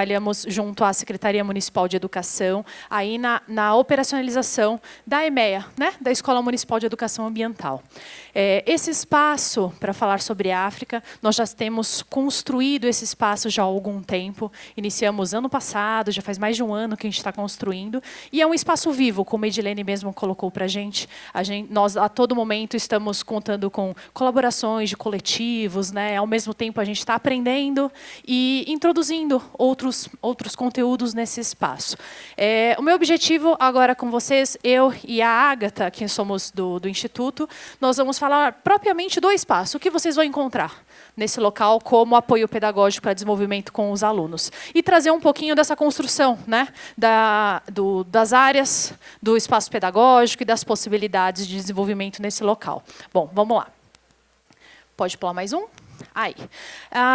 Trabalhamos junto à Secretaria Municipal de Educação, aí na operacionalização da EMEA, né, da Escola Municipal de Educação Ambiental. Esse espaço, para falar sobre a África, nós já temos construído esse espaço já há algum tempo. Iniciamos ano passado, já faz mais de um ano que a gente está construindo. E é um espaço vivo, como a Edilene mesmo colocou para a gente. Nós, a todo momento, estamos contando com colaborações de coletivos, né? Ao mesmo tempo, a gente está aprendendo e introduzindo outros conteúdos nesse espaço. O meu objetivo agora com vocês, eu e a Ágata, que somos do Instituto, nós vamos falar propriamente do espaço, o que vocês vão encontrar nesse local como apoio pedagógico para desenvolvimento com os alunos. E trazer um pouquinho dessa construção, né, das áreas, do espaço pedagógico e das possibilidades de desenvolvimento nesse local. Bom, vamos lá. Pode pular mais um? Aí.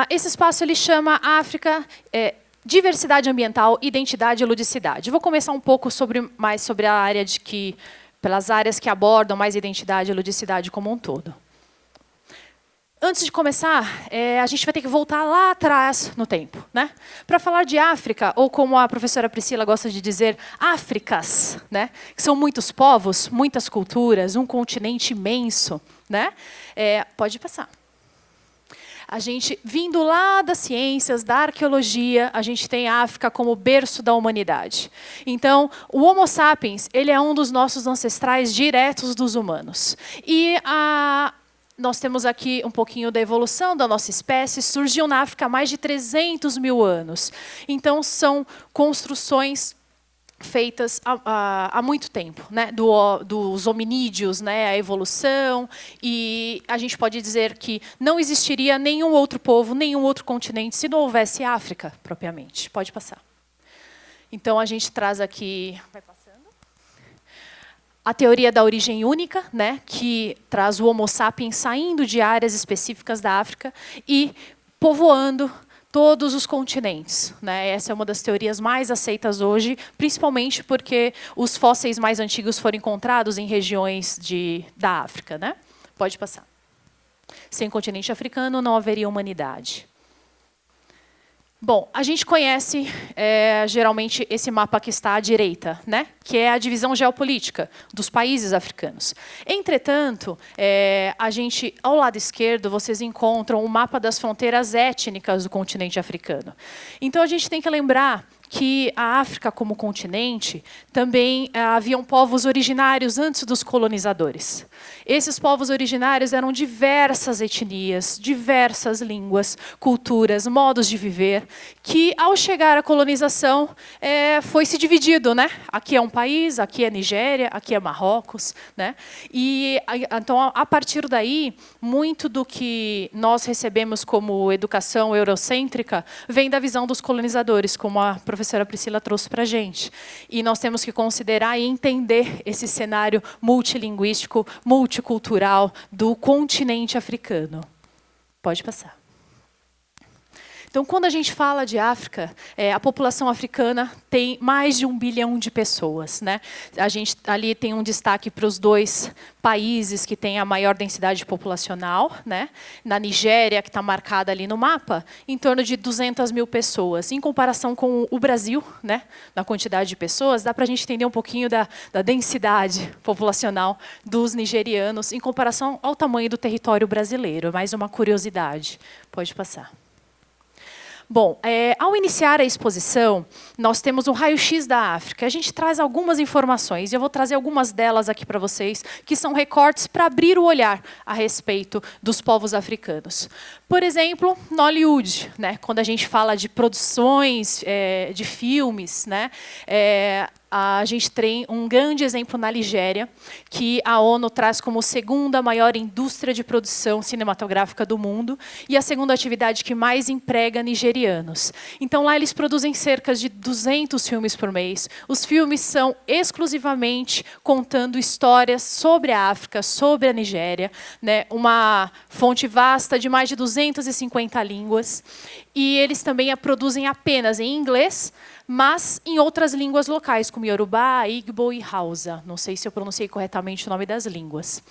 Esse espaço ele chama África... Diversidade ambiental, identidade e ludicidade. Vou começar um pouco mais sobre a área pelas áreas que abordam mais identidade e ludicidade como um todo. Antes de começar, a gente vai ter que voltar lá atrás no tempo, né? Para falar de África, ou como a professora Priscila gosta de dizer, Áfricas, né? Que são muitos povos, muitas culturas, um continente imenso, né? Pode passar. A gente, vindo lá das ciências, da arqueologia, a gente tem a África como berço da humanidade. Então, o Homo sapiens, ele é um dos nossos ancestrais diretos dos humanos. E nós temos aqui um pouquinho da evolução da nossa espécie, surgiu na África há mais de 300 mil anos. Então, são construções feitas há muito tempo, né? Dos hominídeos, né? A evolução, e a gente pode dizer que não existiria nenhum outro povo, nenhum outro continente, se não houvesse África, propriamente. Pode passar. Então, a gente traz aqui... Vai passando. A teoria da origem única, né? Que traz o Homo sapiens saindo de áreas específicas da África e povoando todos os continentes, né? Essa é uma das teorias mais aceitas hoje, principalmente porque os fósseis mais antigos foram encontrados em regiões da África, né? Pode passar. Sem continente africano não haveria humanidade. Bom, a gente conhece geralmente esse mapa que está à direita, né? Que é a divisão geopolítica dos países africanos. Entretanto, ao lado esquerdo, vocês encontram o mapa das fronteiras étnicas do continente africano. Então, a gente tem que lembrar que a África, como continente, também haviam povos originários antes dos colonizadores. Esses povos originários eram diversas etnias, diversas línguas, culturas, modos de viver, que, ao chegar à colonização, foi se dividido, né? Aqui é um país, aqui é Nigéria, aqui é Marrocos, né? E, então, a partir daí, muito do que nós recebemos como educação eurocêntrica vem da visão dos colonizadores, como a professora Priscila trouxe para a gente. E nós temos que considerar e entender esse cenário multilinguístico, multicultural do continente africano. Pode passar. Então, quando a gente fala de África, a população africana tem mais de 1 bilhão de pessoas, né? A gente ali tem um destaque para os 2 países que têm a maior densidade populacional, né? Na Nigéria, que está marcada ali no mapa, em torno de 200 mil pessoas. Em comparação com o Brasil, né? Na quantidade de pessoas, dá para a gente entender um pouquinho da densidade populacional dos nigerianos em comparação ao tamanho do território brasileiro. Mais uma curiosidade. Pode passar. Bom, ao iniciar a exposição, nós temos um raio-x da África. A gente traz algumas informações, e eu vou trazer algumas delas aqui para vocês, que são recortes para abrir o olhar a respeito dos povos africanos. Por exemplo, Nollywood, né? Quando a gente fala de produções de filmes, né? A gente tem um grande exemplo na Nigéria, que a ONU traz como segunda maior indústria de produção cinematográfica do mundo e a segunda atividade que mais emprega nigerianos. Então, lá eles produzem cerca de 200 filmes por mês. Os filmes são exclusivamente contando histórias sobre a África, sobre a Nigéria, né? Uma fonte vasta de mais de 250 línguas. E eles também a produzem apenas em inglês, mas em outras línguas locais, como como Yorubá, Igbo e Hausa. Não sei se eu pronunciei corretamente o nome das línguas.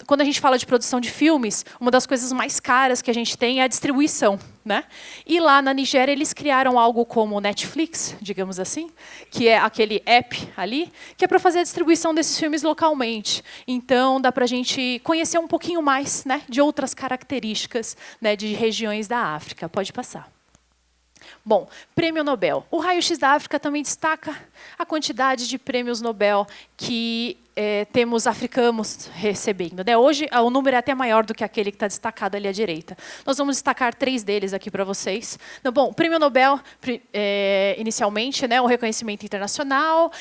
Quando a gente fala de produção de filmes, uma das coisas mais caras que a gente tem é a distribuição, né? E lá na Nigéria eles criaram algo como o Netflix, digamos assim, que é aquele app ali, que é para fazer a distribuição desses filmes localmente. Então dá para a gente conhecer um pouquinho mais, né, de outras características, né, de regiões da África. Pode passar. Bom, Prêmio Nobel. O Raio-X da África também destaca a quantidade de prêmios Nobel que temos africanos recebendo, né? Hoje, o número é até maior do que aquele que está destacado ali à direita. Nós vamos destacar 3 deles aqui para vocês. Então, bom, o Prêmio Nobel, inicialmente, né, o reconhecimento internacional,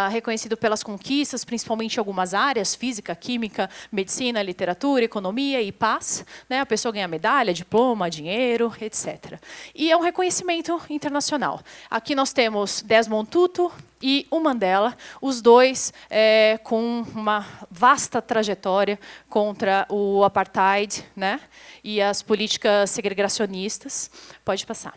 reconhecido pelas conquistas, principalmente em algumas áreas, física, química, medicina, literatura, economia e paz. Né? A pessoa ganha medalha, diploma, dinheiro, etc. E é um reconhecimento internacional. Aqui nós temos Desmond Tutu e o Mandela, os dois com uma vasta trajetória contra o apartheid, né, e as políticas segregacionistas. Pode passar.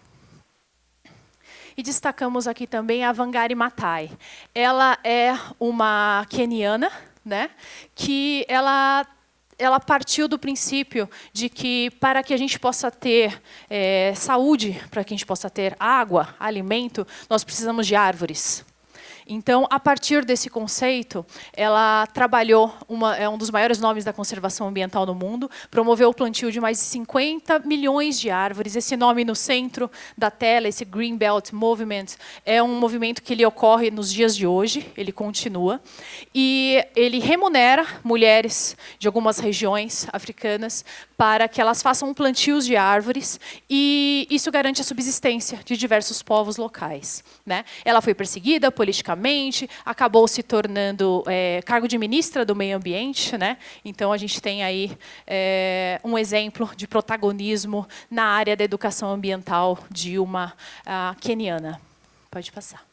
E destacamos aqui também a Wangari Maathai. Ela é uma queniana, né, que ela partiu do princípio de que, para que a gente possa ter saúde, para que a gente possa ter água, alimento, nós precisamos de árvores. Então, a partir desse conceito, ela trabalhou, é um dos maiores nomes da conservação ambiental no mundo, promoveu o plantio de mais de 50 milhões de árvores. Esse nome no centro da tela, esse Green Belt Movement, é um movimento que ele ocorre nos dias de hoje, ele continua, e ele remunera mulheres de algumas regiões africanas para que elas façam plantios de árvores, e isso garante a subsistência de diversos povos locais. Né? Ela foi perseguida politicamente, acabou se tornando cargo de ministra do meio ambiente. Né? Então, a gente tem aí um exemplo de protagonismo na área da educação ambiental de uma queniana. Pode passar.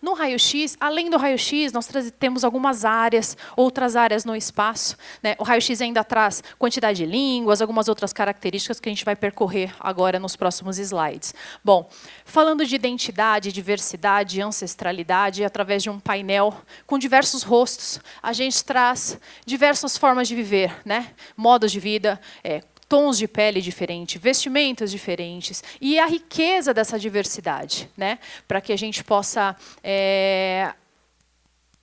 No raio-x, além do raio-x, nós temos algumas áreas, outras áreas no espaço. Né? O raio-x ainda traz quantidade de línguas, algumas outras características que a gente vai percorrer agora nos próximos slides. Bom, falando de identidade, diversidade, ancestralidade, através de um painel com diversos rostos, a gente traz diversas formas de viver, né? Modos de vida, tons de pele diferentes, vestimentas diferentes, e a riqueza dessa diversidade, né? Para que a gente possa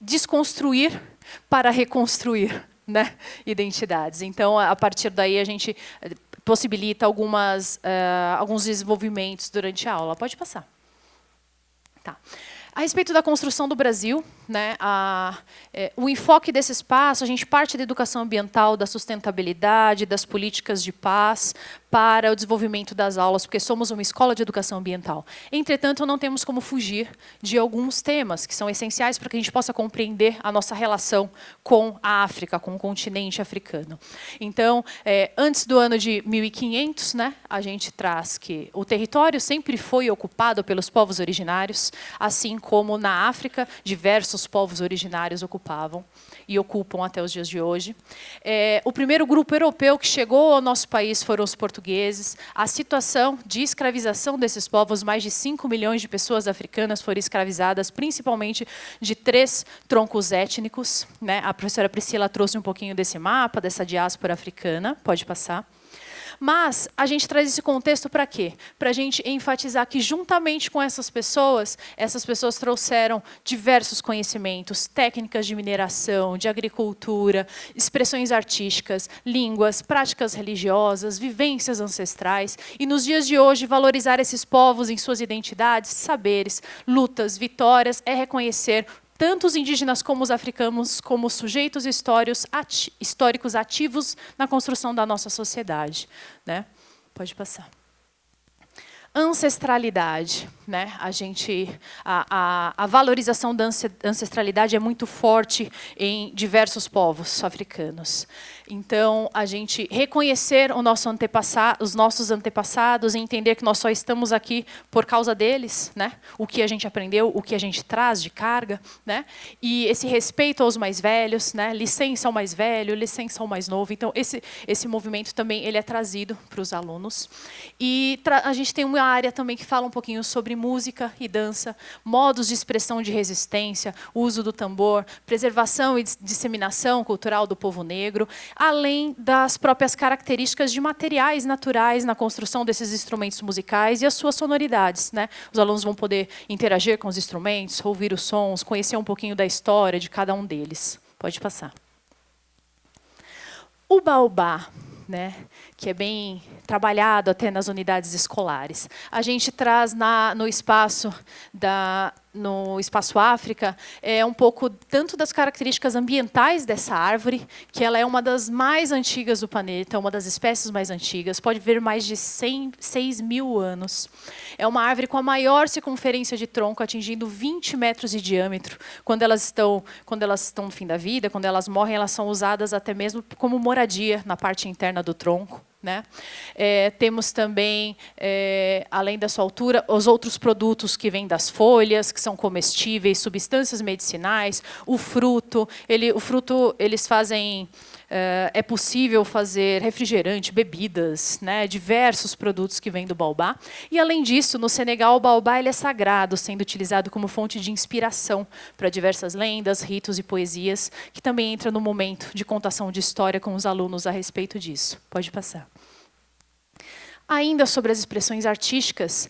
desconstruir para reconstruir, né? Identidades. Então, a partir daí, a gente possibilita alguns desenvolvimentos durante a aula. Pode passar. Tá. A respeito da construção do Brasil, né, o enfoque desse espaço, a gente parte da educação ambiental, da sustentabilidade, das políticas de paz, para o desenvolvimento das aulas, porque somos uma escola de educação ambiental. Entretanto, não temos como fugir de alguns temas que são essenciais para que a gente possa compreender a nossa relação com a África, com o continente africano. Então, antes do ano de 1500, né, a gente traz que o território sempre foi ocupado pelos povos originários, assim como na África, diversos povos originários ocupavam e ocupam até os dias de hoje. O primeiro grupo europeu que chegou ao nosso país foram os portugueses. A situação de escravização desses povos, mais de 5 milhões de pessoas africanas foram escravizadas, principalmente de 3 troncos étnicos. Né? A professora Priscila trouxe um pouquinho desse mapa, dessa diáspora africana. Pode passar. Mas a gente traz esse contexto para quê? Para a gente enfatizar que, juntamente com essas pessoas trouxeram diversos conhecimentos, técnicas de mineração, de agricultura, expressões artísticas, línguas, práticas religiosas, vivências ancestrais. E, nos dias de hoje, valorizar esses povos em suas identidades, saberes, lutas, vitórias, é reconhecer tanto os indígenas como os africanos como sujeitos históricos ativos na construção da nossa sociedade. Né? Pode passar. Ancestralidade. Né? A valorização da ancestralidade é muito forte em diversos povos africanos. Então, a gente reconhecer os nossos antepassados e entender que nós só estamos aqui por causa deles, né? O que a gente aprendeu, o que a gente traz de carga, né? E esse respeito aos mais velhos, né? Licença ao mais velho, licença ao mais novo. Então, esse movimento também ele é trazido para os alunos. E a gente tem uma área também que fala um pouquinho sobre sobre música e dança, modos de expressão de resistência, uso do tambor, preservação e disseminação cultural do povo negro, além das próprias características de materiais naturais na construção desses instrumentos musicais e as suas sonoridades, né? Os alunos vão poder interagir com os instrumentos, ouvir os sons, conhecer um pouquinho da história de cada um deles. Pode passar. O baobá, né, que é bem trabalhado até nas unidades escolares. A gente traz no espaço África um pouco tanto das características ambientais dessa árvore, que ela é uma das mais antigas do planeta, uma das espécies mais antigas, pode ver mais de 6 mil anos. É uma árvore com a maior circunferência de tronco, atingindo 20 metros de diâmetro. Quando elas estão no fim da vida, quando elas morrem, elas são usadas até mesmo como moradia na parte interna do tronco. Né? Temos também, além da sua altura, os outros produtos que vêm das folhas, que são comestíveis, substâncias medicinais, o fruto. Eles fazem... é possível fazer refrigerante, bebidas, né? Diversos produtos que vêm do baobá. E, além disso, no Senegal, o baobá ele é sagrado, sendo utilizado como fonte de inspiração para diversas lendas, ritos e poesias, que também entra no momento de contação de história com os alunos a respeito disso. Pode passar. Ainda sobre as expressões artísticas,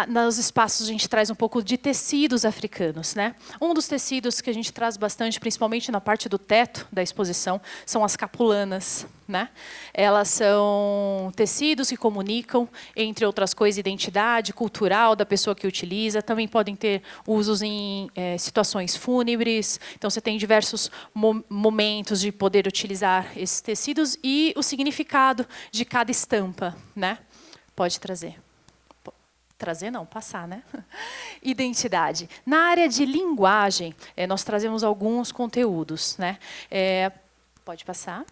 nos espaços a gente traz um pouco de tecidos africanos, né? Um dos tecidos que a gente traz bastante, principalmente na parte do teto da exposição, são as capulanas, né? Elas são tecidos que comunicam, entre outras coisas, identidade cultural da pessoa que utiliza. Também podem ter usos em situações fúnebres. Então, você tem diversos momentos de poder utilizar esses tecidos e o significado de cada estampa, né? Pode trazer. Trazer não, passar, né? Identidade. Na área de linguagem, nós trazemos alguns conteúdos, né? Pode passar.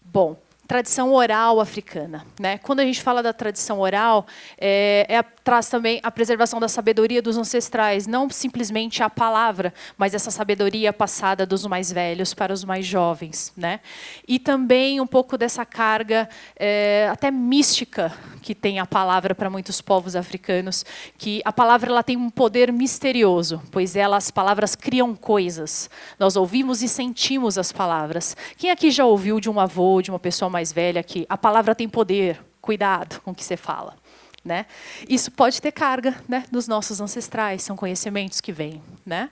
Bom, tradição oral africana, né? Quando a gente fala da tradição oral, traz também a preservação da sabedoria dos ancestrais, não simplesmente a palavra, mas essa sabedoria passada dos mais velhos para os mais jovens, né? E também um pouco dessa carga até mística que tem a palavra para muitos povos africanos, que a palavra ela tem um poder misterioso, pois as palavras criam coisas. Nós ouvimos e sentimos as palavras. Quem aqui já ouviu de um avô, de uma pessoa mais velha, que a palavra tem poder, cuidado com o que você fala? Né? Isso pode ter carga, né, dos nossos ancestrais, são conhecimentos que vêm. Né?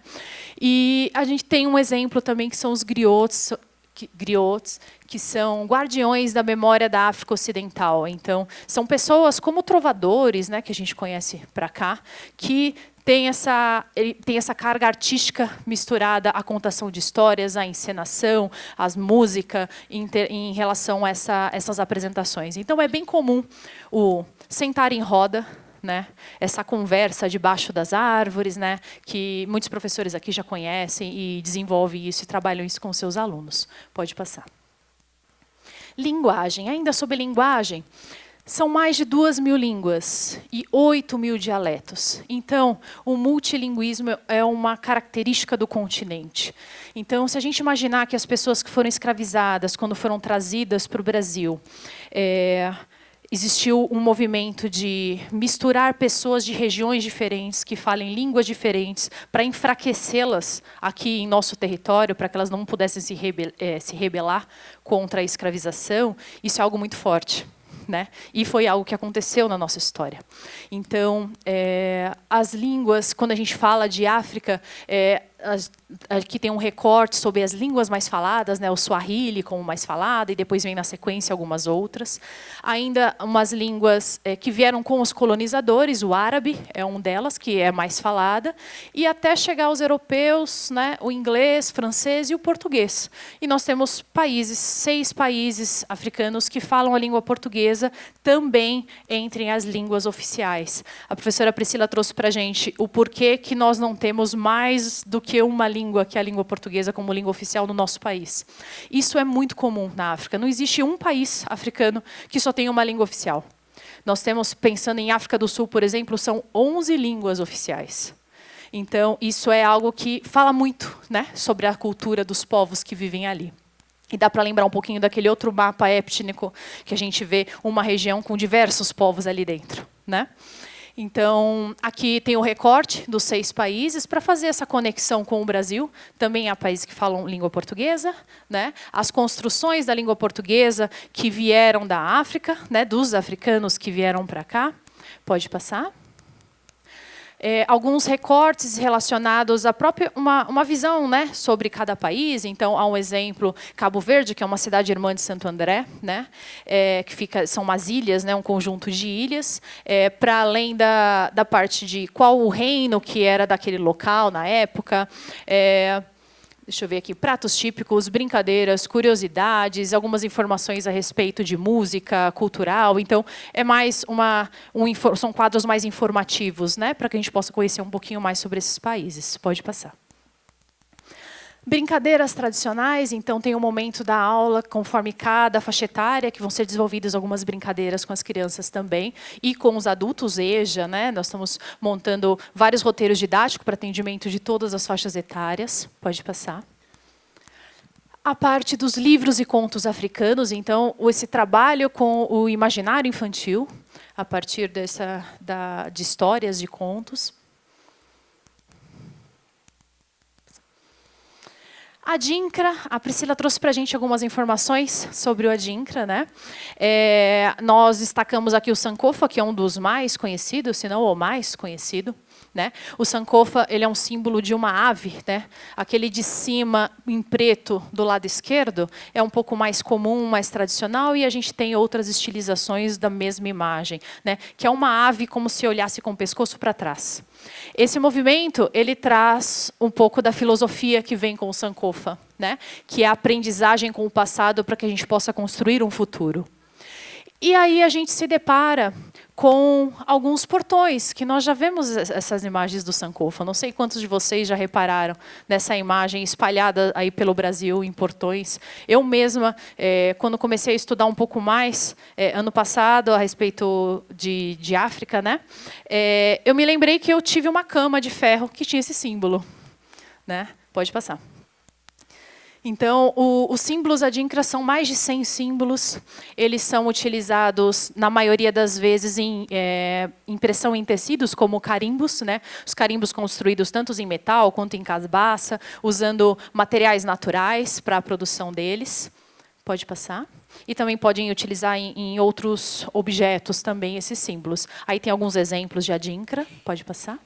E a gente tem um exemplo também que são os griots, que são guardiões da memória da África Ocidental. Então, são pessoas como trovadores, né, que a gente conhece para cá, que tem essa carga artística misturada à contação de histórias, à encenação, à música, em relação a essas apresentações. Então, é bem comum o sentar em roda, né? Essa conversa debaixo das árvores, né? Que muitos professores aqui já conhecem e desenvolvem isso e trabalham isso com seus alunos. Pode passar. Linguagem. Ainda sobre linguagem, são mais de 2.000 línguas e 8.000 dialetos. Então, o multilinguismo é uma característica do continente. Então, se a gente imaginar que as pessoas que foram escravizadas, quando foram trazidas para o Brasil, existiu um movimento de misturar pessoas de regiões diferentes, que falem línguas diferentes, para enfraquecê-las aqui em nosso território, para que elas não pudessem se rebelar contra a escravização. Isso é algo muito forte. Né? E foi algo que aconteceu na nossa história. Então, as línguas, quando a gente fala de África, aqui tem um recorte sobre as línguas mais faladas, né? O Swahili como mais falada, e depois vem na sequência algumas outras. Ainda umas línguas que vieram com os colonizadores, o árabe é uma delas, que é mais falada, e até chegar aos europeus, né? O inglês, francês e o português. E nós temos 6 países africanos que falam a língua portuguesa também entre as línguas oficiais. A professora Priscila trouxe para a gente o porquê que nós não temos mais do que uma língua, que é a língua portuguesa, como língua oficial no nosso país. Isso é muito comum na África. Não existe um país africano que só tenha uma língua oficial. Nós temos, pensando em África do Sul, por exemplo, são 11 línguas oficiais. Então, isso é algo que fala muito, né, sobre a cultura dos povos que vivem ali. E dá para lembrar um pouquinho daquele outro mapa étnico que a gente vê uma região com diversos povos ali dentro. Né? Então, aqui tem o recorte dos 6 países para fazer essa conexão com o Brasil. Também há países que falam língua portuguesa, né? As construções da língua portuguesa que vieram da África, né? Dos africanos que vieram para cá. Pode passar. Alguns recortes relacionados à própria uma visão, né, sobre cada país. Então, há um exemplo, Cabo Verde, que é uma cidade irmã de Santo André, né, são umas ilhas, né, um conjunto de ilhas, para além da parte de qual o reino que era daquele local na época. Deixa eu ver aqui, pratos típicos, brincadeiras, curiosidades, algumas informações a respeito de música, cultural. Então, é mais são quadros mais informativos, né, para que a gente possa conhecer um pouquinho mais sobre esses países. Pode passar. Brincadeiras tradicionais, então tem um momento da aula, conforme cada faixa etária, que vão ser desenvolvidas algumas brincadeiras com as crianças também, e com os adultos, EJA, né? Nós estamos montando vários roteiros didáticos para atendimento de todas as faixas etárias. Pode passar. A parte dos livros e contos africanos, então, esse trabalho com o imaginário infantil, a partir de histórias, de contos. A Adinkra, a Priscila trouxe para a gente algumas informações sobre o Adinkra, né? Nós destacamos aqui o Sankofa, que é um dos mais conhecidos, se não o mais conhecido. Né? O Sankofa, ele é um símbolo de uma ave, né? Aquele de cima em preto do lado esquerdo é um pouco mais comum, mais tradicional, e a gente tem outras estilizações da mesma imagem, né? Que é uma ave como se olhasse com o pescoço para trás. Esse movimento, ele traz um pouco da filosofia que vem com o Sankofa, né? Que é a aprendizagem com o passado para que a gente possa construir um futuro. E aí a gente se depara com alguns portões, que nós já vemos essas imagens do Sankofa. Não sei quantos de vocês já repararam nessa imagem espalhada aí pelo Brasil, em portões. Eu mesma, quando comecei a estudar um pouco mais, ano passado, a respeito de África, né, eu me lembrei que eu tive uma cama de ferro que tinha esse símbolo. Né? Pode passar. Então, os símbolos Adinkra são mais de 100 símbolos. Eles são utilizados, na maioria das vezes, em impressão em tecidos, como carimbos, né? Os carimbos construídos tanto em metal quanto em casbaça, usando materiais naturais para a produção deles. Pode passar. E também podem utilizar em outros objetos também esses símbolos. Aí tem alguns exemplos de Adinkra. Pode passar.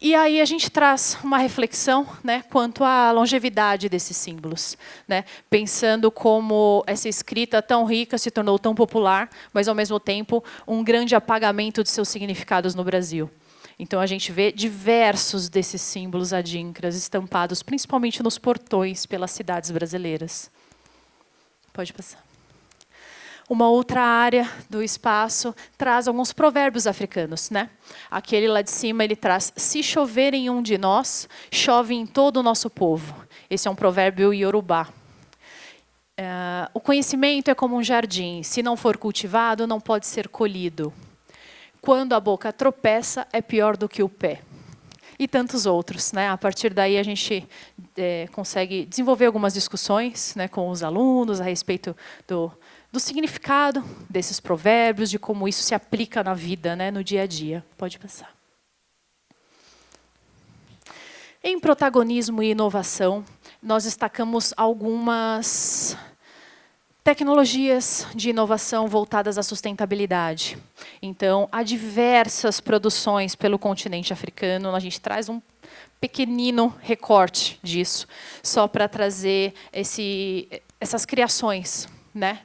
E aí a gente traz uma reflexão, né, quanto à longevidade desses símbolos, né, pensando como essa escrita tão rica se tornou tão popular, mas ao mesmo tempo um grande apagamento de seus significados no Brasil. Então a gente vê diversos desses símbolos adinkras estampados, principalmente nos portões pelas cidades brasileiras. Pode passar. Uma outra área do espaço traz alguns provérbios africanos, né? Aquele lá de cima, ele traz: se chover em um de nós, chove em todo o nosso povo. Esse é um provérbio iorubá. O conhecimento é como um jardim. Se não for cultivado, não pode ser colhido. Quando a boca tropeça, é pior do que o pé. E tantos outros, né? A partir daí, a gente consegue desenvolver algumas discussões, né, com os alunos a respeito do significado desses provérbios, de como isso se aplica na vida, né, no dia a dia. Pode passar. Em protagonismo e inovação, nós destacamos algumas tecnologias de inovação voltadas à sustentabilidade. Então, há diversas produções pelo continente africano. A gente traz um pequenino recorte disso, só para trazer essas criações, né,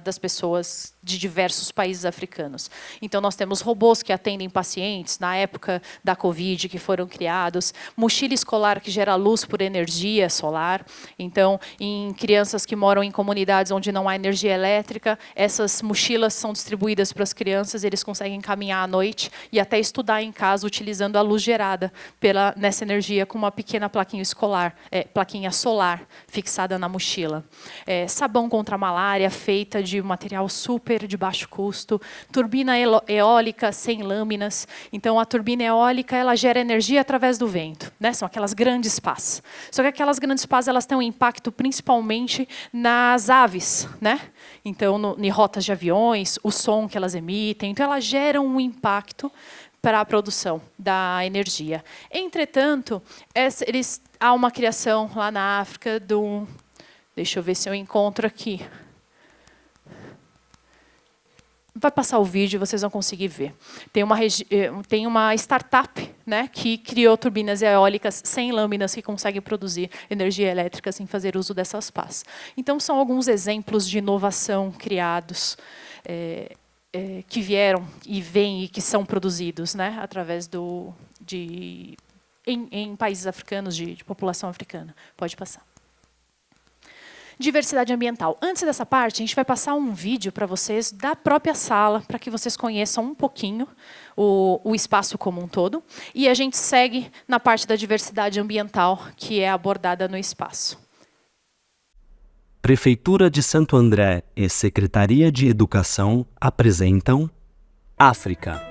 das pessoas de diversos países africanos. Então, nós temos robôs que atendem pacientes, na época da Covid, que foram criados, mochila escolar que gera luz por energia solar. Então, em crianças que moram em comunidades onde não há energia elétrica, essas mochilas são distribuídas para as crianças, eles conseguem caminhar à noite e até estudar em casa, utilizando a luz gerada nessa energia com uma pequena plaquinha solar fixada na mochila. Sabão contra a malária, feita de material super de baixo custo. Turbina eólica sem lâminas. Então, a turbina eólica ela gera energia através do vento, né? São aquelas grandes pás. Só que aquelas grandes pás elas têm um impacto principalmente nas aves, né? Então, em rotas de aviões, o som que elas emitem. Então, elas geram um impacto para a produção da energia. Entretanto, há uma criação lá na África do... Deixa eu ver se eu encontro aqui. Vai passar o vídeo e vocês vão conseguir ver. Tem uma startup, né, que criou turbinas eólicas sem lâminas que conseguem produzir energia elétrica sem fazer uso dessas pás. Então, são alguns exemplos de inovação criados que vieram e vêm e que são produzidos, né, através em países africanos, de população africana. Pode passar. Diversidade ambiental. Antes dessa parte, a gente vai passar um vídeo para vocês da própria sala, para que vocês conheçam um pouquinho o espaço como um todo. E a gente segue na parte da diversidade ambiental, que é abordada no espaço. Prefeitura de Santo André e Secretaria de Educação apresentam África,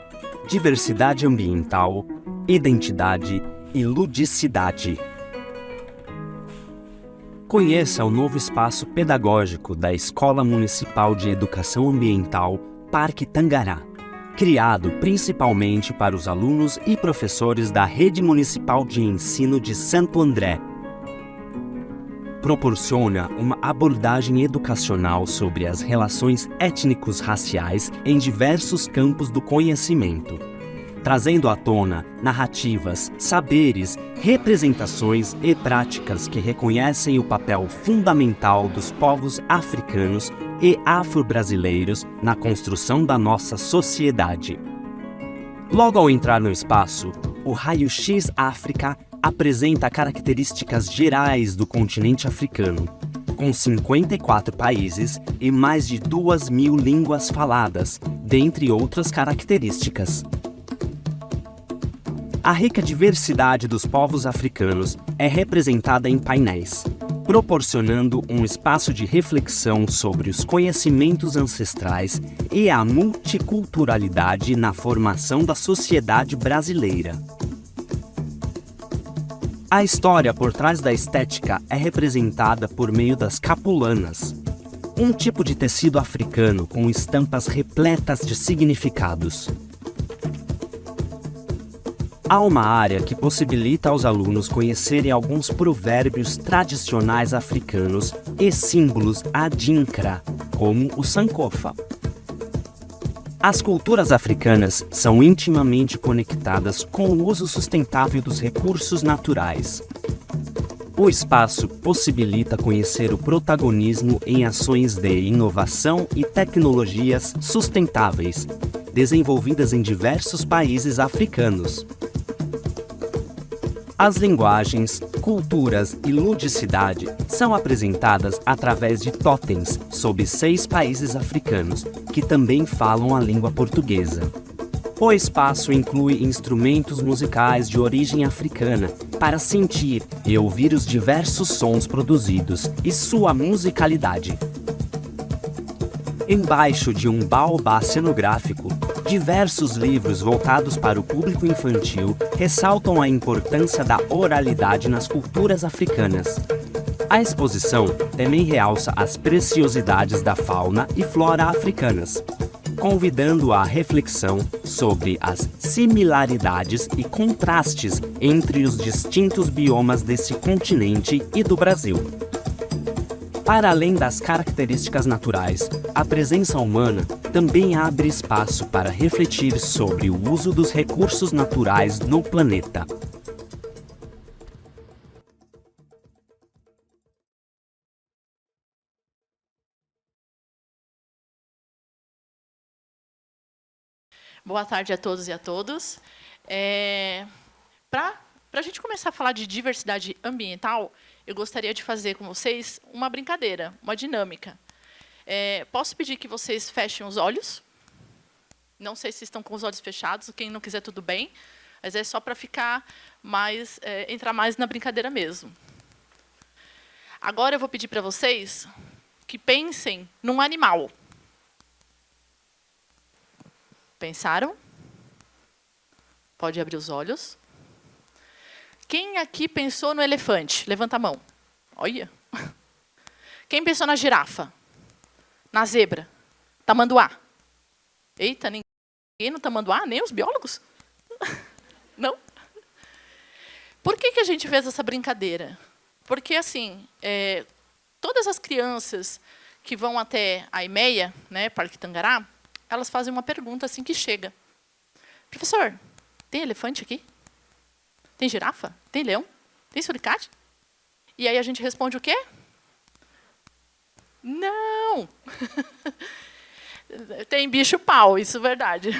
diversidade ambiental, identidade e ludicidade. Conheça o novo espaço pedagógico da Escola Municipal de Educação Ambiental Parque Tangará, criado principalmente para os alunos e professores da Rede Municipal de Ensino de Santo André. Proporciona uma abordagem educacional sobre as relações étnicos-raciais em diversos campos do conhecimento, trazendo à tona narrativas, saberes, representações e práticas que reconhecem o papel fundamental dos povos africanos e afro-brasileiros na construção da nossa sociedade. Logo ao entrar no espaço, o Raio-X África apresenta características gerais do continente africano, com 54 países e mais de 2.000 línguas faladas, dentre outras características. A rica diversidade dos povos africanos é representada em painéis, proporcionando um espaço de reflexão sobre os conhecimentos ancestrais e a multiculturalidade na formação da sociedade brasileira. A história por trás da estética é representada por meio das capulanas, um tipo de tecido africano com estampas repletas de significados. Há uma área que possibilita aos alunos conhecerem alguns provérbios tradicionais africanos e símbolos adinkra, como o sankofa. As culturas africanas são intimamente conectadas com o uso sustentável dos recursos naturais. O espaço possibilita conhecer o protagonismo em ações de inovação e tecnologias sustentáveis, desenvolvidas em diversos países africanos. As linguagens, culturas e ludicidade são apresentadas através de totens sob 6 países africanos, que também falam a língua portuguesa. O espaço inclui instrumentos musicais de origem africana para sentir e ouvir os diversos sons produzidos e sua musicalidade. Embaixo de um baobá cenográfico, diversos livros voltados para o público infantil ressaltam a importância da oralidade nas culturas africanas. A exposição também realça as preciosidades da fauna e flora africanas, convidando à reflexão sobre as similaridades e contrastes entre os distintos biomas desse continente e do Brasil. Para além das características naturais, a presença humana também abre espaço para refletir sobre o uso dos recursos naturais no planeta. Boa tarde a todos e a todas. Para a gente começar a falar de diversidade ambiental, eu gostaria de fazer com vocês uma brincadeira, uma dinâmica. Posso pedir que vocês fechem os olhos? Não sei se estão com os olhos fechados, quem não quiser, tudo bem. Mas é só para ficar mais, entrar mais na brincadeira mesmo. Agora eu vou pedir para vocês que pensem num animal. Pensaram? Pode abrir os olhos. Quem aqui pensou no elefante? Levanta a mão. Olha. Quem pensou na girafa? Na zebra? Tamanduá? Eita, ninguém no tamanduá? Nem os biólogos? Não? Por que a gente fez essa brincadeira? Porque, assim, todas as crianças que vão até a IMEA, né, Parque Tangará, elas fazem uma pergunta assim que chega. Professor, tem elefante aqui? Tem girafa? Tem leão? Tem suricate? E aí a gente responde o quê? Não! Tem bicho-pau, isso é verdade.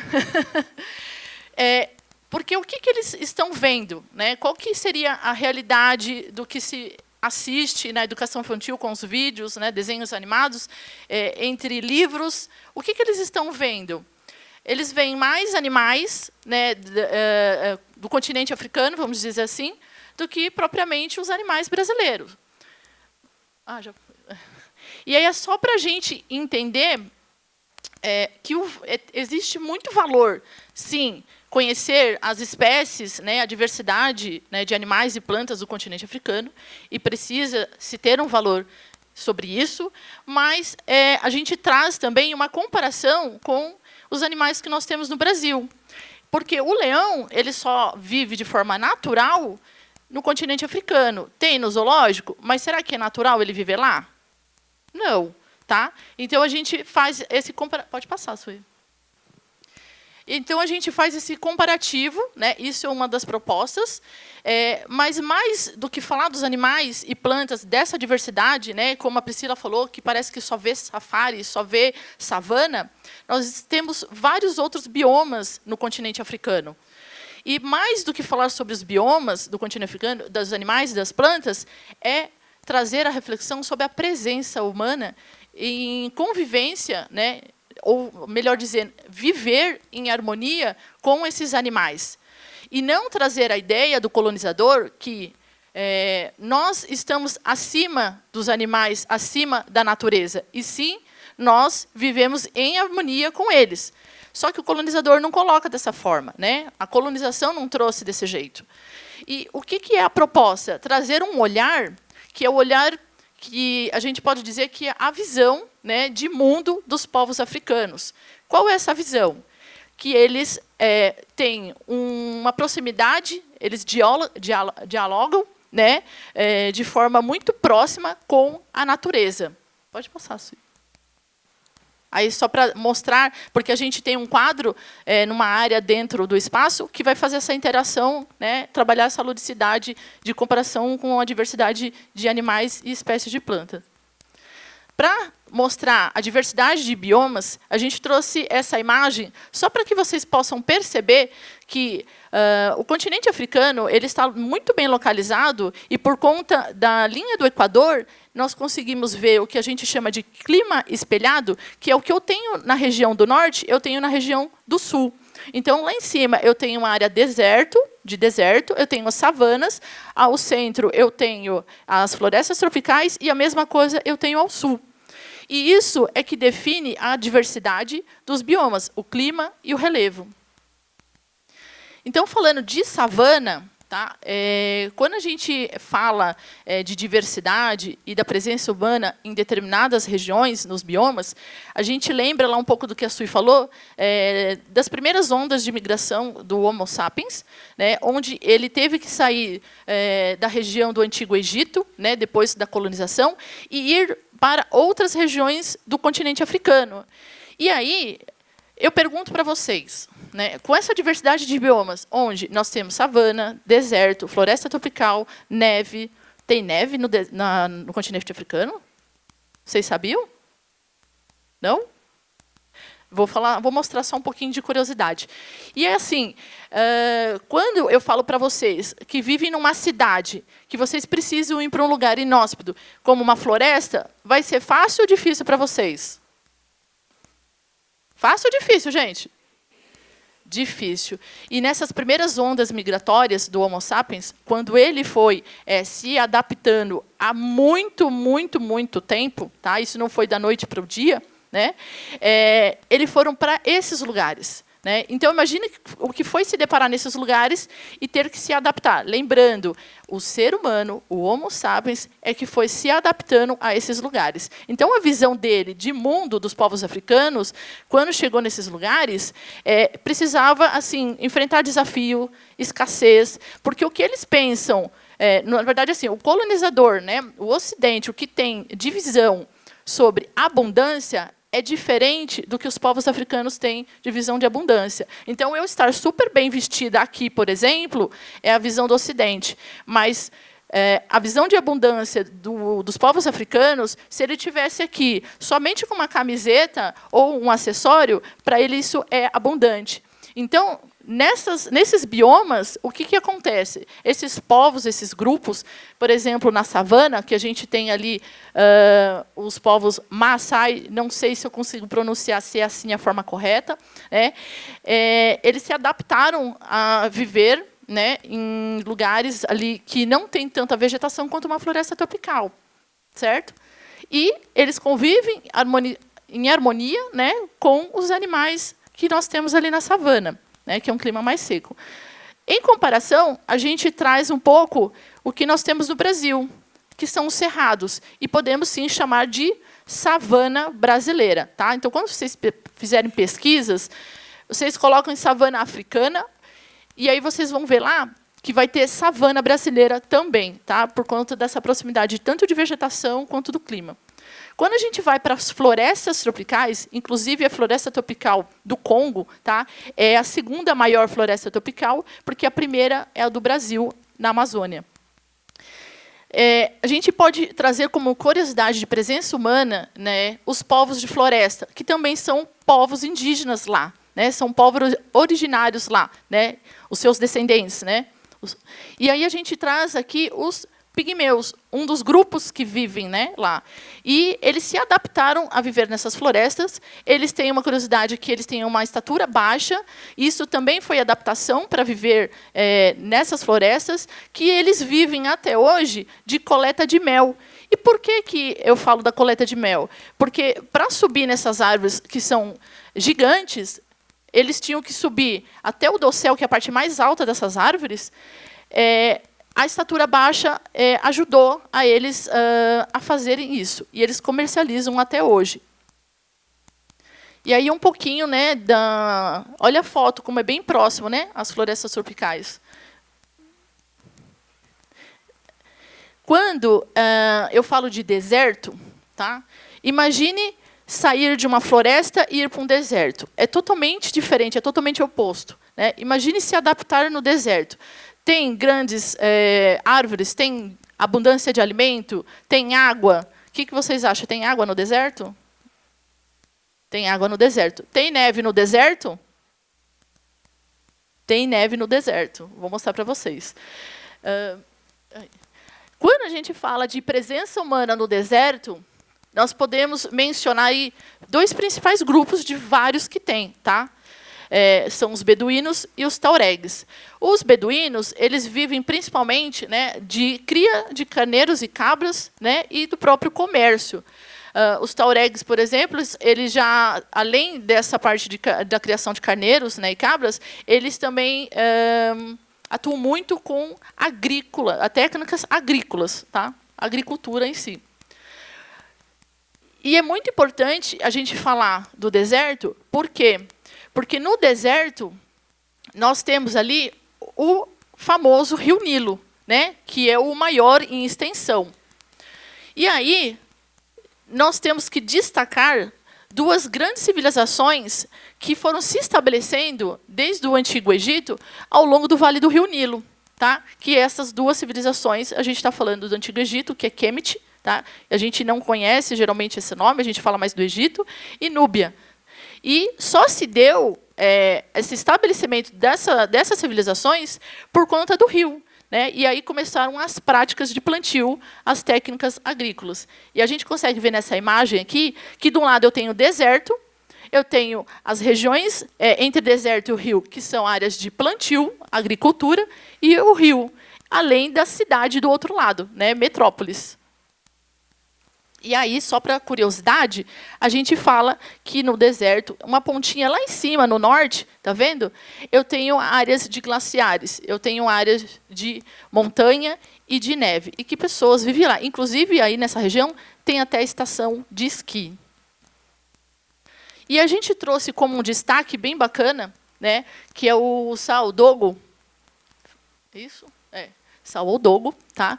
Porque o que eles estão vendo? Né? Qual que seria a realidade do que se assiste na educação infantil com os vídeos, né, desenhos animados, entre livros? O que eles estão vendo? Eles veem mais animais, né, do continente africano, vamos dizer assim, do que propriamente os animais brasileiros. E aí é só para a gente entender que existe muito valor, sim, conhecer as espécies, né, a diversidade, né, de animais e plantas do continente africano, e precisa se ter um valor sobre isso, mas a gente traz também uma comparação com os animais que nós temos no Brasil. Porque o leão ele só vive de forma natural no continente africano. Tem no zoológico, mas será que é natural ele viver lá? Não. Tá? Então, a gente faz esse comparativo. Pode passar, Suí. Então, a gente faz esse comparativo, né? Isso é uma das propostas, mas mais do que falar dos animais e plantas dessa diversidade, né? Como a Priscila falou, que parece que só vê safari, só vê savana, nós temos vários outros biomas no continente africano. E mais do que falar sobre os biomas do continente africano, dos animais e das plantas, é trazer a reflexão sobre a presença humana em convivência, né, ou, melhor dizendo, viver em harmonia com esses animais. E não trazer a ideia do colonizador que nós estamos acima dos animais, acima da natureza, e sim, nós vivemos em harmonia com eles. Só que o colonizador não coloca dessa forma, né? A colonização não trouxe desse jeito. E o que é a proposta? Trazer um olhar, que é o olhar que a gente pode dizer que é a visão, né, de mundo dos povos africanos. Qual é essa visão? Que eles têm uma proximidade, eles dialogam, né, de forma muito próxima com a natureza. Pode passar, Suí. Aí, só para mostrar, porque a gente tem um quadro numa área dentro do espaço que vai fazer essa interação, né, trabalhar essa ludicidade de comparação com a diversidade de animais e espécies de planta. Para mostrar a diversidade de biomas, a gente trouxe essa imagem só para que vocês possam perceber que o continente africano ele está muito bem localizado e, por conta da linha do Equador, nós conseguimos ver o que a gente chama de clima espelhado, que é o que eu tenho na região do norte, eu tenho na região do sul. Então, lá em cima, eu tenho uma área de deserto, eu tenho as savanas, ao centro eu tenho as florestas tropicais e a mesma coisa eu tenho ao sul. E isso é que define a diversidade dos biomas, o clima e o relevo. Então, falando de savana, tá? Quando a gente fala de diversidade e da presença humana em determinadas regiões, nos biomas, a gente lembra lá um pouco do que a Suí falou, das primeiras ondas de migração do Homo sapiens, né, onde ele teve que sair da região do Antigo Egito, né, depois da colonização, e ir para outras regiões do continente africano. E aí, eu pergunto para vocês, né, com essa diversidade de biomas, onde nós temos savana, deserto, floresta tropical, neve. Tem neve no continente africano? Vocês sabiam? Não? Vou mostrar só um pouquinho de curiosidade. E é assim, quando eu falo para vocês que vivem numa cidade, que vocês precisam ir para um lugar inóspito, como uma floresta, vai ser fácil ou difícil para vocês? Fácil ou difícil, gente? Difícil. E nessas primeiras ondas migratórias do Homo sapiens, quando ele foi se adaptando há muito tempo, tá? Isso não foi da noite para o dia, né? Eles foram para esses lugares. Né? Então, imagine o que foi se deparar nesses lugares e ter que se adaptar. Lembrando, o ser humano, o Homo sapiens, é que foi se adaptando a esses lugares. Então, a visão dele de mundo dos povos africanos, quando chegou nesses lugares, precisava assim enfrentar desafio, escassez, porque o que eles pensam, na verdade, assim, o colonizador, né, o Ocidente, o que tem de visão sobre abundância é diferente do que os povos africanos têm de visão de abundância. Então, eu estar super bem vestida aqui, por exemplo, é a visão do Ocidente. Mas a visão de abundância dos povos africanos, se ele tivesse aqui somente com uma camiseta ou um acessório, para ele isso é abundante. Então, nesses biomas, o que acontece? Esses povos, esses grupos, por exemplo, na savana, que a gente tem ali os povos Maasai, não sei se eu consigo pronunciar se é assim a forma correta, né? Eles se adaptaram a viver, né, em lugares ali que não tem tanta vegetação quanto uma floresta tropical, certo? E eles convivem em harmonia, né, com os animais que nós temos ali na savana, né, que é um clima mais seco. Em comparação, a gente traz um pouco o que nós temos no Brasil, que são os cerrados, e podemos sim chamar de savana brasileira. Tá? Então, quando vocês fizerem pesquisas, vocês colocam em savana africana, e aí vocês vão ver lá que vai ter savana brasileira também, tá? Por conta dessa proximidade tanto de vegetação quanto do clima. Quando a gente vai para as florestas tropicais, inclusive a floresta tropical do Congo, tá? É a segunda maior floresta tropical, porque a primeira é a do Brasil, na Amazônia. A gente pode trazer como curiosidade de presença humana, né, os povos de floresta, que também são povos indígenas lá, né? São povos originários lá, né? Os seus descendentes. Né? E aí a gente traz aqui os pigmeus, um dos grupos que vivem, né, lá. E eles se adaptaram a viver nessas florestas. Eles têm uma curiosidade que eles têm uma estatura baixa. Isso também foi adaptação para viver nessas florestas, que eles vivem até hoje de coleta de mel. E por que eu falo da coleta de mel? Porque, para subir nessas árvores que são gigantes, eles tinham que subir até o dossel, que é a parte mais alta dessas árvores. A estatura baixa ajudou a eles a fazerem isso. E eles comercializam até hoje. E aí um pouquinho, né, olha a foto, como é bem próximo, né, às florestas tropicais. Quando eu falo de deserto, tá? Imagine sair de uma floresta e ir para um deserto. É totalmente diferente, é totalmente oposto. Né? Imagine se adaptar no deserto. Tem grandes árvores, tem abundância de alimento, tem água. O que vocês acham? Tem água no deserto? Tem água no deserto. Tem neve no deserto? Tem neve no deserto. Vou mostrar para vocês. Quando a gente fala de presença humana no deserto, nós podemos mencionar aí dois principais grupos de vários que tem, tá? São os beduínos e os tauregues. Os beduínos, eles vivem principalmente, né, de cria de carneiros e cabras, né, e do próprio comércio. Os tauregues, por exemplo, eles já, além dessa parte da criação de carneiros, né, e cabras, eles também atuam muito com técnicas agrícolas, tá? Agricultura em si. E é muito importante a gente falar do deserto, por quê? Porque no deserto nós temos ali o famoso Rio Nilo, né, que é o maior em extensão. E aí nós temos que destacar duas grandes civilizações que foram se estabelecendo desde o Antigo Egito ao longo do Vale do Rio Nilo, tá? Que essas duas civilizações, a gente está falando do Antigo Egito, que é Kemet, tá? A gente não conhece geralmente esse nome, a gente fala mais do Egito, e Núbia. E só se deu esse estabelecimento dessas civilizações por conta do rio. Né? E aí começaram as práticas de plantio, as técnicas agrícolas. E a gente consegue ver nessa imagem aqui que, de um lado, eu tenho deserto, eu tenho as regiões entre deserto e o rio, que são áreas de plantio, agricultura, e o rio, além da cidade do outro lado, né, metrópolis. E aí, só para curiosidade, a gente fala que no deserto, uma pontinha lá em cima, no norte, tá vendo? Eu tenho áreas de glaciares, eu tenho áreas de montanha e de neve, e que pessoas vivem lá. Inclusive, aí nessa região, tem até a estação de esqui. E a gente trouxe como um destaque bem bacana, né, que é o Sao Dogo. Isso? Sao Dogo, tá?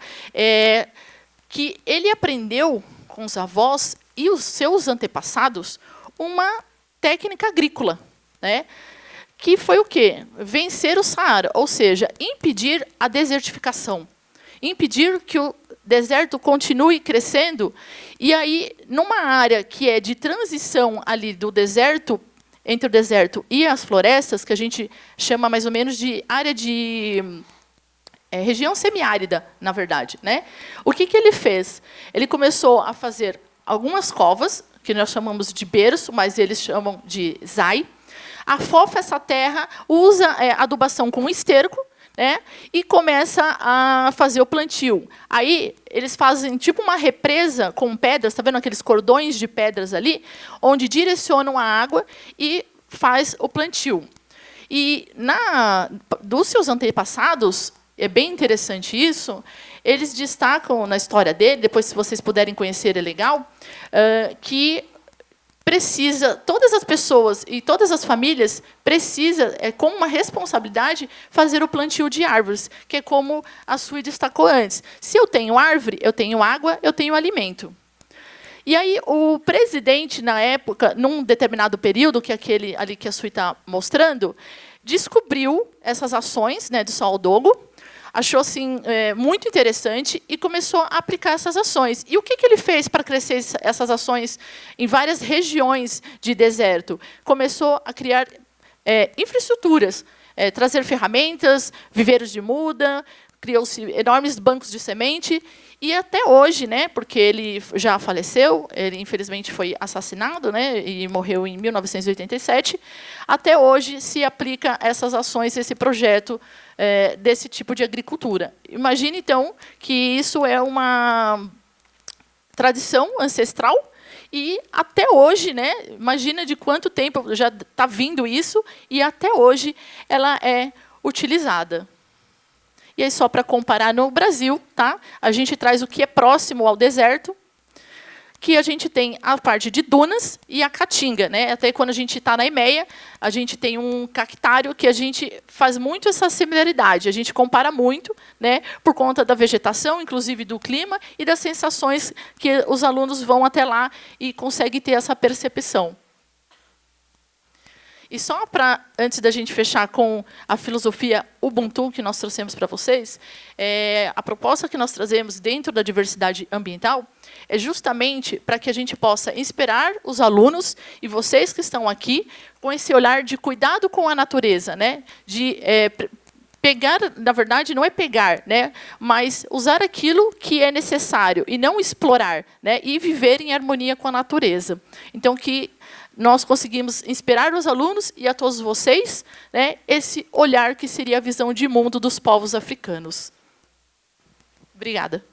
Que ele aprendeu com os avós e os seus antepassados uma técnica agrícola, né? Que foi o quê? Vencer o Saara, ou seja, impedir a desertificação, impedir que o deserto continue crescendo. E aí, numa área que é de transição ali do deserto, entre o deserto e as florestas, que a gente chama mais ou menos de área de região semiárida, na verdade, né? O que ele fez? Ele começou a fazer algumas covas, que nós chamamos de berço, mas eles chamam de zai. Afofa essa terra, usa adubação com esterco, né? E começa a fazer o plantio. Aí eles fazem tipo uma represa com pedras, está vendo aqueles cordões de pedras ali, onde direcionam a água e faz o plantio. E dos seus antepassados, é bem interessante isso, eles destacam na história dele, depois, se vocês puderem conhecer, é legal, que todas as pessoas e todas as famílias precisam, com uma responsabilidade, fazer o plantio de árvores, que é como a Sui destacou antes. Se eu tenho árvore, eu tenho água, eu tenho alimento. E aí, o presidente, na época, num determinado período, que é aquele ali que a Sui está mostrando, descobriu essas ações, né, do Sao Dogo, achou assim, muito interessante e começou a aplicar essas ações. E o que ele fez para crescer essas ações em várias regiões de deserto? Começou a criar infraestruturas, trazer ferramentas, viveiros de muda, criou-se enormes bancos de semente, e até hoje, né, porque ele já faleceu, ele infelizmente foi assassinado, né, e morreu em 1987, até hoje se aplica essas ações, esse projeto desse tipo de agricultura. Imagine, então, que isso é uma tradição ancestral, e até hoje, né, imagina de quanto tempo já está vindo isso, e até hoje ela é utilizada. E aí, só para comparar no Brasil, tá? A gente traz o que é próximo ao deserto, que a gente tem a parte de dunas e a caatinga, né? Até quando a gente está na EMEA, a gente tem um cactário que a gente faz muito essa similaridade. A gente compara muito, né? Por conta da vegetação, inclusive do clima, e das sensações que os alunos vão até lá e conseguem ter essa percepção. E só para, antes da gente fechar com a filosofia Ubuntu que nós trouxemos para vocês, a proposta que nós trazemos dentro da diversidade ambiental é justamente para que a gente possa inspirar os alunos e vocês que estão aqui com esse olhar de cuidado com a natureza, né? De pegar, na verdade, não é pegar, né? Mas usar aquilo que é necessário e não explorar, né? E viver em harmonia com a natureza. Então, que nós conseguimos inspirar os alunos e a todos vocês, né, esse olhar que seria a visão de mundo dos povos africanos. Obrigada.